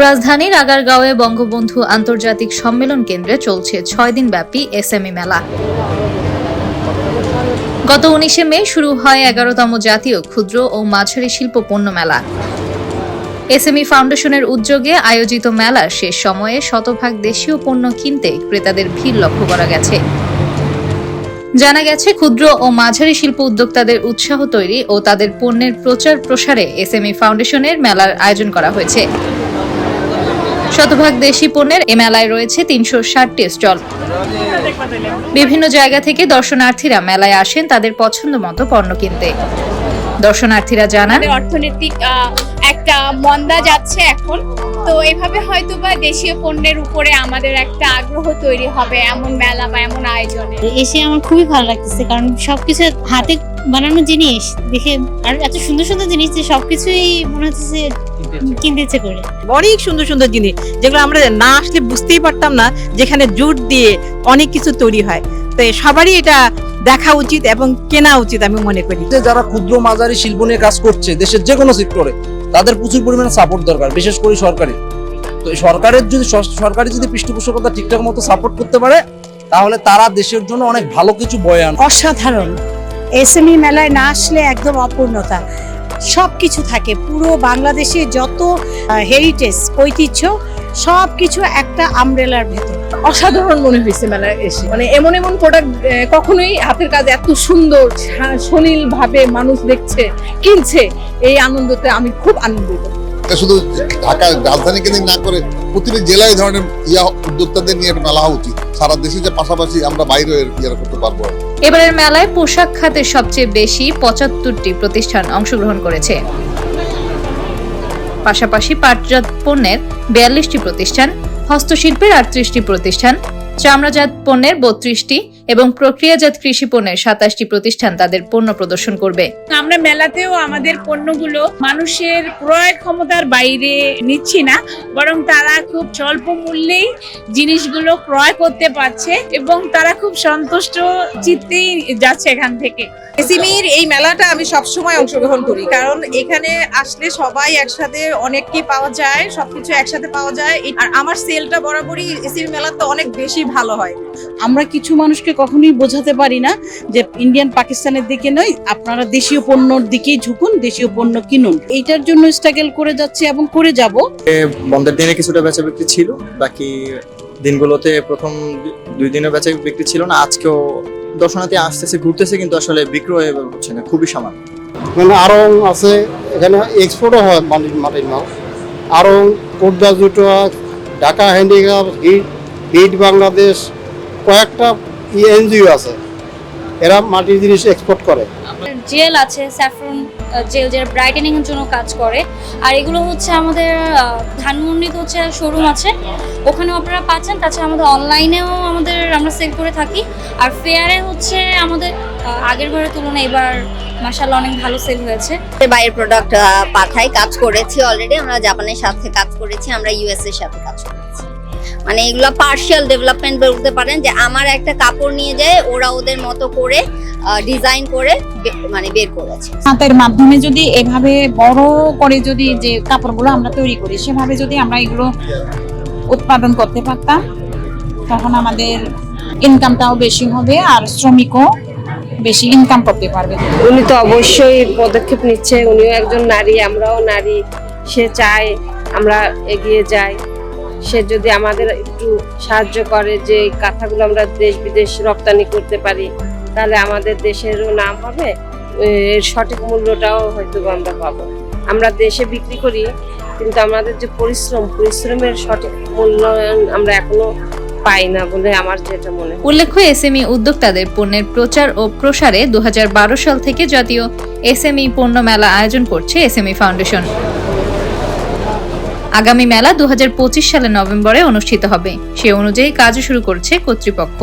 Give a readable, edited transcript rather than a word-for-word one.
রাজধানীর আগারগাঁওয়ে বঙ্গবন্ধু আন্তর্জাতিক সম্মেলন কেন্দ্রে চলছে 6 দিনব্যাপী এসএমই মেলা। গত 19 মে শুরু হয় 11তম জাতীয় ক্ষুদ্র ও মাঝারি শিল্প পণ্য মেলা। এসএমই ফাউন্ডেশনের উদ্যোগে আয়োজিত মেলার শেষ সময়ে শতভাগ দেশীয় পণ্য কিনতে ক্রেতাদের ভিড় লক্ষ্য করা গেছে। জানা গেছে, ক্ষুদ্র ও মাঝারি শিল্প উদ্যোক্তাদের উৎসাহ তৈরি ও তাদের পণ্যের প্রচার প্রসারে এসএমই ফাউন্ডেশনের মেলার আয়োজন করা হয়েছে। শতভাগ দেশি পণ্যের এ মেলায় রয়েছে 360টি স্টল। বিভিন্ন জায়গা থেকে দর্শনার্থীরা মেলায় আসেন তাদের পছন্দ মতো পণ্য কিনতে। দর্শনার্থীরা জানান, অর্থনৈতিক একটা মন্দা যাচ্ছে এখন, তো এভাবে হয়তোবা দেশীয় পণ্যের উপরে আমাদের একটা আগ্রহ তৈরি হবে এমন মেলা বা এমন আয়োজনে। এসে আমার খুবই ভালো লাগতেছে, কারণ সবকিছু হাতে বানানো জিনিস দেখে আর এত সুন্দর সুন্দর জিনিস যে সবকিছুই মনে হচ্ছে কিনতে ইচ্ছে করে। অনেক সুন্দর সুন্দর জিনিস যেগুলো আমরা না আসলে বুঝতেই পারতাম না, যেখানে জুট দিয়ে অনেক কিছু তৈরি হয়। তো সবারই এটা দেখা উচিত এবং কেনা উচিত আমি মনে করি। যারা ক্ষুদ্র মাঝারি শিল্প নিয়ে কাজ করছে দেশের যে কোনো সেক্টরে, তাদের প্রচুর পরিমাণে সাপোর্ট দরকার, বিশেষ করে সরকারি। তো সরকারি যদি পৃষ্ঠপোষকতা ঠিকঠাক মতো সাপোর্ট করতে পারে, তাহলে তারা দেশের জন্য অনেক ভালো কিছু বয়ে আনে। অসাধারণ। এসএমই মেলায় না আসলে একদম অপূর্ণতা। সবকিছু থাকে, পুরো বাংলাদেশে যত হেরিটেজ ঐতিহ্য সবকিছু একটা আমব্রেলার ভেতর। অসাধারণ মনে হয়েছে মেলায় এসে, মানে এমন এমন প্রোডাক্ট কখনোই হাতের কাজ এত সুন্দর সলিল ভাবে মানুষ দেখছে, কিনছে। এই আনন্দতে আমি খুব আনন্দিত। শুধু ঢাকা রাজধানী কেন্দ্রিক না করে প্রতিটি জেলায় ধরনের উদ্যোক্তাদের নিয়ে মেলা হওয়া উচিত। সারা দেশে যে পাশাপাশি আমরা বাইরে করতে পারবো। এবারের মেলায় পোশাক খাতের সবচেয়ে বেশি 75টি প্রতিষ্ঠান অংশগ্রহণ করেছে। পাশাপাশি পাটজাত পণ্যের 42টি প্রতিষ্ঠান, হস্তশিল্পের 38টি প্রতিষ্ঠান, চামড়াজাত পণ্যের 32টি এবং প্রক্রিয়াজাত কৃষি পণ্যের 27টি প্রতিষ্ঠান তাদের পণ্য প্রদর্শন করবে। আমরা মেলাতেও আমাদের পণ্যগুলো মানুষের ক্রয় ক্ষমতার বাইরে নিচ্ছি না, বরং তারা খুব স্বল্প মূল্যেই জিনিসগুলো ক্রয় করতে পারছে এবং তারা খুব সন্তুষ্ট চিত্তেই যাচ্ছে এখান থেকে। এসএমইর এই মেলাটা আমি সবসময় অংশগ্রহণ করি, কারণ এখানে আসলে সবাই একসাথে অনেককে পাওয়া যায়, সবকিছু একসাথে পাওয়া যায়। আর আমার সেলটা বরাবরই এসএমই মেলাতে অনেক বেশি ভালো হয়। আমরা কিছু মানুষকে কখনোই বোঝাতে পারি না যে ইন্ডিয়ান পাকিস্তানের দিকে নয়, আপনারা দেশীয় পণ্যর দিকেই ঝুঁকুন, দেশীয় পণ্য কিনুন। এইটার জন্য স্ট্রাগল করে যাচ্ছে এবং করে যাব। বন্ধের দিনে কিছুটা বেচা বিক্রি ছিল, বাকি দিনগুলোতে প্রথম 2 দিনের বেচা বিক্রি ছিল না। আজকেও দর্শনার্থী আসতেছে, ঘুরতেছে, কিন্তু আসলে বিক্রয় হচ্ছে না, খুবই সামান্য। মানে আরং আছে, এখানে এক্সপোর্টও হয় মাটির মাল। আরং, কোটদা জুটো, ঢাকা হ্যান্ডিক্রাফট, হিট বাংলাদেশ, কয়েকটা এনজিও আছে, এরা মাটির জিনিস এক্সপোর্ট করে। জেল আছে, স্যাফরন জেল, যেটা ব্রাইটেনিং এর জন্য কাজ করে। আর এগুলো হচ্ছে আমাদের ধানমন্ডিতে হচ্ছে শোরুম আছে, ওখানেও আপনারা পাচ্ছেন। তাছাড়া আমাদের অনলাইনেও আমরা সেল করে থাকি। আর ফেয়ারে হচ্ছে আমাদের আগের বারের তুলনায় এবার মাশাআল্লাহ অনেক ভালো সেল হয়েছে। বাইরের প্রোডাক্ট পাঠাই, কাজ করেছি অলরেডি। আমরা জাপানের সাথে কাজ করেছি, আমরা ইউএস এর সাথে কাজ করেছি। মানে এগুলো পার্শিয়াল ডেভেলপমেন্ট বলতে পারেন, যে আমার একটা কাপড় নিয়ে যায়, ওরা ওদের মতো করে ডিজাইন করে মানে বের করেছে। হাতের মাধ্যমে যদি এভাবে বড় করে যদি যে কাপড়গুলো আমরা তৈরি করি, সেভাবে যদি আমরা এগুলো উৎপাদন করতে পারতাম, তখন আমাদের ইনকামটাও বেশি হবে আর শ্রমিকও বেশি ইনকাম করতে পারবে। উনি তো অবশ্যই পদক্ষেপ নিচ্ছে, উনিও একজন নারী, আমরাও নারী। সে চায় আমরা এগিয়ে যাই। সে যদি আমাদের একটু সাহায্য করে যে কাঁথাগুলো আমরা দেশ বিদেশ রপ্তানি করতে পারি, তাহলে আমাদের দেশেরও নাম হবে, এর সঠিক মূল্যটাও হয়তো আমরা পাবো। আমরা দেশে বিক্রি করি, কিন্তু আমাদের যে পরিশ্রমের সঠিক মূল্যায়ন আমরা এখনো পাই না বলে আমার যেটা মনে হয়। উল্লেখ্য, এসএমই উদ্যোক্তাদের পণ্যের প্রচার ও প্রসারে 2012 সাল থেকে জাতীয় এসএমই পণ্য মেলা আয়োজন করছে এসএমই ফাউন্ডেশন। আগামী মেলা 2025 সালের নভেম্বরে অনুষ্ঠিত হবে, সে অনুযায়ী কাজ শুরু করছে কর্তৃপক্ষ।